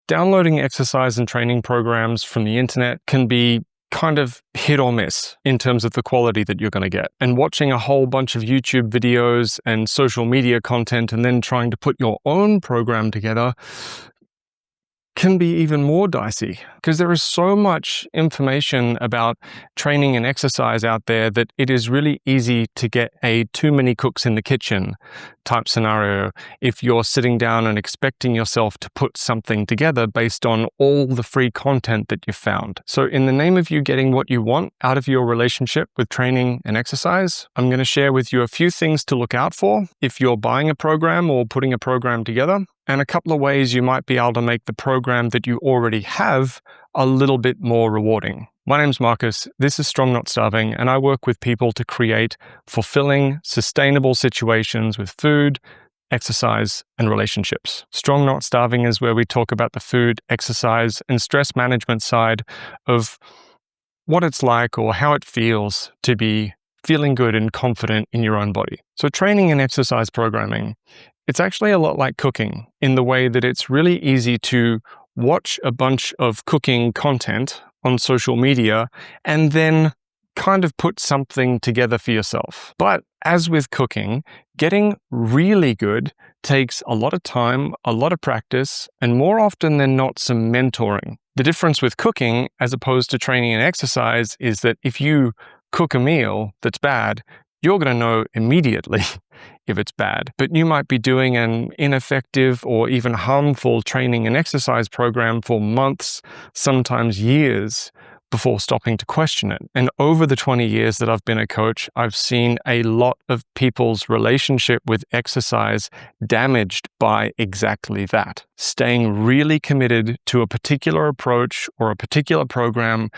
Downloading exercise and training programs from the internet can be kind of hit or miss in terms of the quality that you're going to get. And watching a whole bunch of YouTube videos and social media content and then trying to put your own program together can be even more dicey, because there is so much information about training and exercise out there that it is really easy to get a too many cooks in the kitchen type scenario if you're sitting down and expecting yourself to put something together based on all the free content that you've found. So in the name of you getting what you want out of your relationship with training and exercise, I'm going to share with you a few things to look out for if you're buying a program or putting a program together, and a couple of ways you might be able to make the program that you already have a little bit more rewarding. My name's Marcus, this is Strong Not Starving, and I work with people to create fulfilling, sustainable situations with food, exercise, and relationships. Strong Not Starving is where we talk about the food, exercise, and stress management side of what it's like or how it feels to be feeling good and confident in your own body. So training and exercise programming, it's actually a lot like cooking in the way that it's really easy to watch a bunch of cooking content on social media and then kind of put something together for yourself. But as with cooking, getting really good takes a lot of time, a lot of practice, and more often than not, some mentoring. The difference with cooking as opposed to training and exercise is that if you cook a meal that's bad, you're going to know immediately if it's bad. But you might be doing an ineffective or even harmful training and exercise program for months, sometimes years, before stopping to question it. And over the 20 years that I've been a coach, I've seen a lot of people's relationship with exercise damaged by exactly that. Staying really committed to a particular approach or a particular program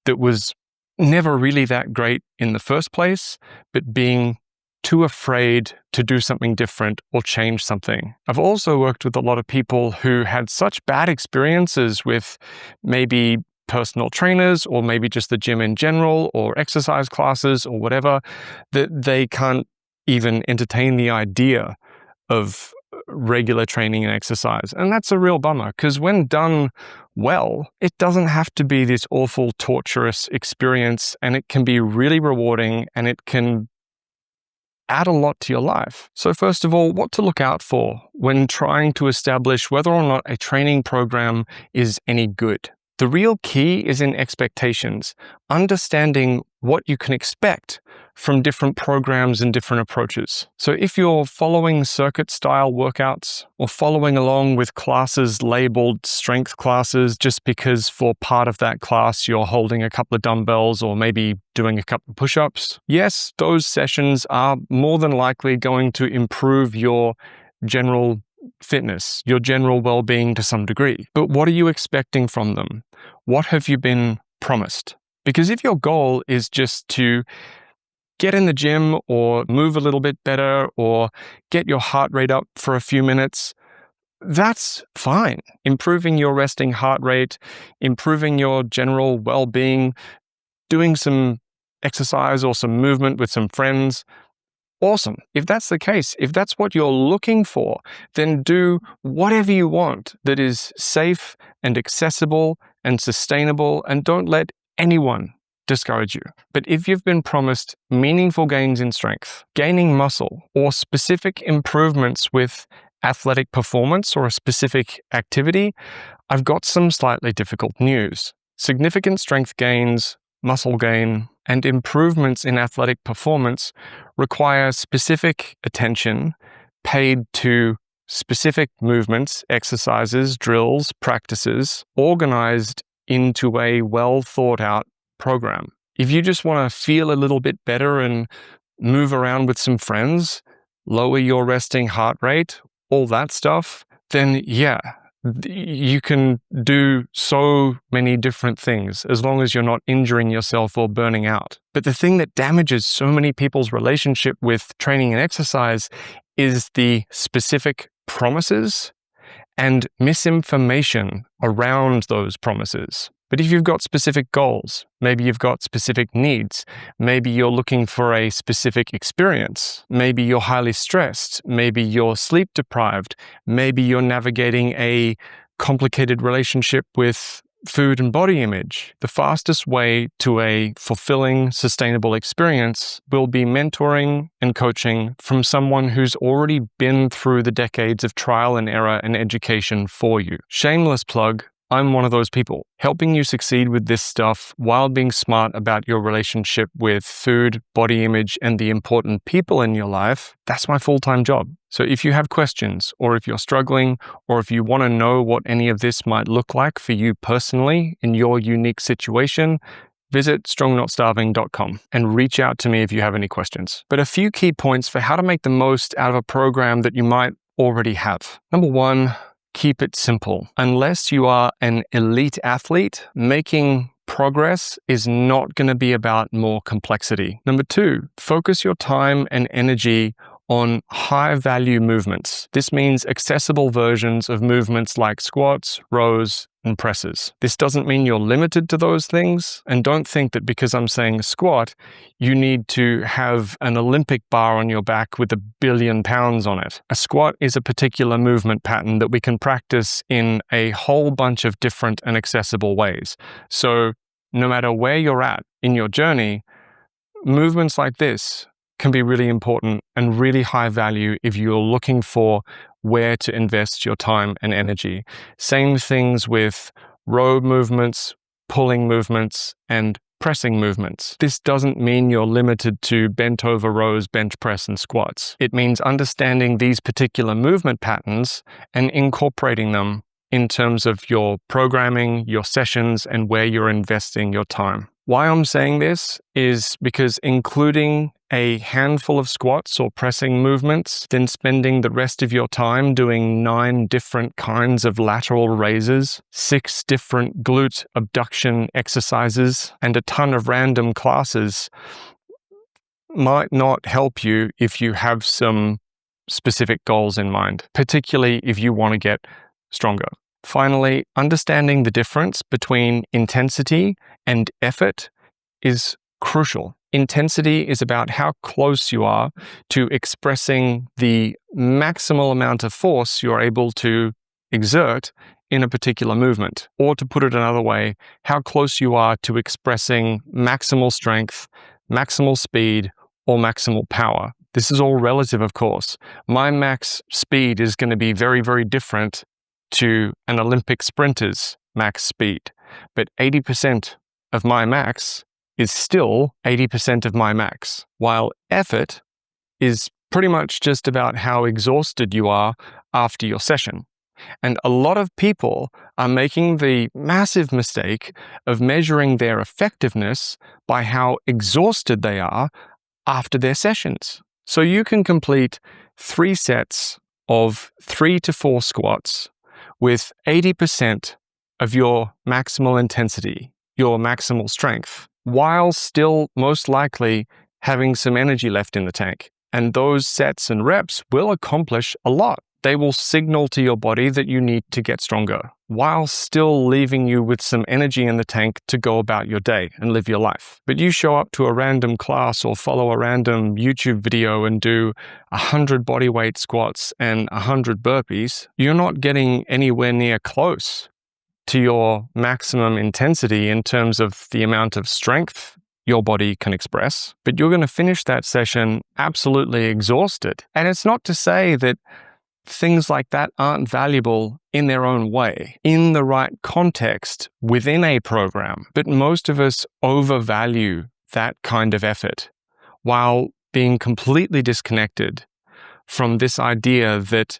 that was never really that great in the first place, but being too afraid to do something different or change something. I've also worked with a lot of people who had such bad experiences with maybe personal trainers or maybe just the gym in general or exercise classes or whatever, that they can't even entertain the idea of regular training and exercise. And that's a real bummer, because when done well, it doesn't have to be this awful, torturous experience, and it can be really rewarding and it can add a lot to your life. So first of all, what to look out for when trying to establish whether or not a training program is any good. The real key is in expectations, understanding what you can expect from different programs and different approaches. So if you're following circuit-style workouts or following along with classes labeled strength classes just because for part of that class you're holding a couple of dumbbells or maybe doing a couple of push-ups, yes, those sessions are more than likely going to improve your general fitness, your general well-being to some degree. But what are you expecting from them? What have you been promised? Because if your goal is just to get in the gym or move a little bit better or get your heart rate up for a few minutes, that's fine. Improving your resting heart rate, improving your general well-being, doing some exercise or some movement with some friends, awesome. If that's the case, if that's what you're looking for, then do whatever you want that is safe and accessible and sustainable, and don't let anyone discourage you. But if you've been promised meaningful gains in strength, gaining muscle, or specific improvements with athletic performance or a specific activity, I've got some slightly difficult news. Significant strength gains, muscle gain, and improvements in athletic performance require specific attention paid to specific movements, exercises, drills, practices, organized into a well thought out program. If you just want to feel a little bit better and move around with some friends, lower your resting heart rate, all that stuff, then yeah, you can do so many different things as long as you're not injuring yourself or burning out. But the thing that damages so many people's relationship with training and exercise is the specific promises and misinformation around those promises. But if you've got specific goals, maybe you've got specific needs, maybe you're looking for a specific experience, maybe you're highly stressed, maybe you're sleep deprived, maybe you're navigating a complicated relationship with food and body image, the fastest way to a fulfilling, sustainable experience will be mentoring and coaching from someone who's already been through the decades of trial and error and education for you. Shameless plug, I'm one of those people, helping you succeed with this stuff while being smart about your relationship with food, body image, and the important people in your life. That's my full-time job. So if you have questions, or if you're struggling, or if you want to know what any of this might look like for you personally in your unique situation, visit strongnotStarving.com and reach out to me if you have any questions. But a few key points for how to make the most out of a program that you might already have. Number one, keep it simple. Unless you are an elite athlete, making progress is not going to be about more complexity. Number two, focus your time and energy on high-value movements. This means accessible versions of movements like squats, rows, and presses. This doesn't mean you're limited to those things, and don't think that because I'm saying squat, you need to have an Olympic bar on your back with 1 billion pounds on it. A squat is a particular movement pattern that we can practice in a whole bunch of different and accessible ways. So no matter where you're at in your journey, movements like this can be really important and really high value if you're looking for where to invest your time and energy. Same things with row movements, pulling movements, and pressing movements. This doesn't mean you're limited to bent over rows, bench press, and squats. It means understanding these particular movement patterns and incorporating them in terms of your programming, your sessions, and where you're investing your time. Why I'm saying this is because including a handful of squats or pressing movements, then spending the rest of your time doing 9 different kinds of lateral raises, 6 different glute abduction exercises, and a ton of random classes might not help you if you have some specific goals in mind, particularly if you want to get stronger. Finally, understanding the difference between intensity and effort is crucial. Intensity is about how close you are to expressing the maximal amount of force you're able to exert in a particular movement. Or to put it another way, how close you are to expressing maximal strength, maximal speed, or maximal power. This is all relative, of course. My max speed is going to be very, very different to an Olympic sprinter's max speed. But 80% of my max is still 80% of my max, while effort is pretty much just about how exhausted you are after your session. And a lot of people are making the massive mistake of measuring their effectiveness by how exhausted they are after their sessions. So you can complete 3 sets of 3 to 4 squats with 80% of your maximal intensity, your maximal strength, while still most likely having some energy left in the tank. And those sets and reps will accomplish a lot. They will signal to your body that you need to get stronger, while still leaving you with some energy in the tank to go about your day and live your life. But you show up to a random class or follow a random YouTube video and do 100 bodyweight squats and 100 burpees, you're not getting anywhere near close to your maximum intensity in terms of the amount of strength your body can express, but you're going to finish that session absolutely exhausted. And it's not to say that things like that aren't valuable in their own way, in the right context within a program, but most of us overvalue that kind of effort while being completely disconnected from this idea that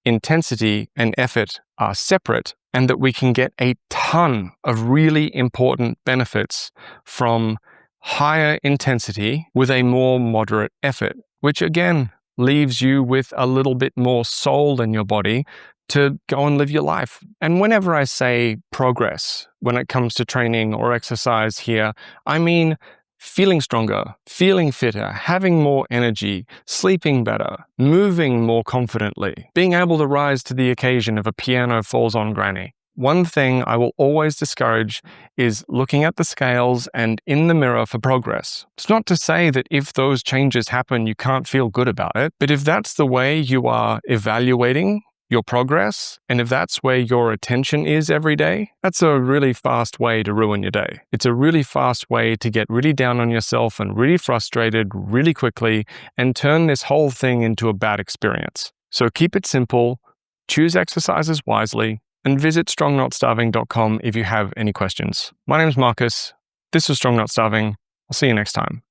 intensity and effort are separate and that we can get a ton of really important benefits from higher intensity with a more moderate effort, which again leaves you with a little bit more soul in your body to go and live your life. And whenever I say progress, when it comes to training or exercise here, I mean feeling stronger, feeling fitter, having more energy, sleeping better, moving more confidently, being able to rise to the occasion if a piano falls on granny. One thing I will always discourage is looking at the scales and in the mirror for progress. It's not to say that if those changes happen, you can't feel good about it, but if that's the way you are evaluating your progress, and if that's where your attention is every day, that's a really fast way to ruin your day. It's a really fast way to get really down on yourself and really frustrated really quickly and turn this whole thing into a bad experience. So keep it simple, choose exercises wisely, and visit strongnotStarving.com if you have any questions. My name is Marcus. This is Strong Not Starving. I'll see you next time.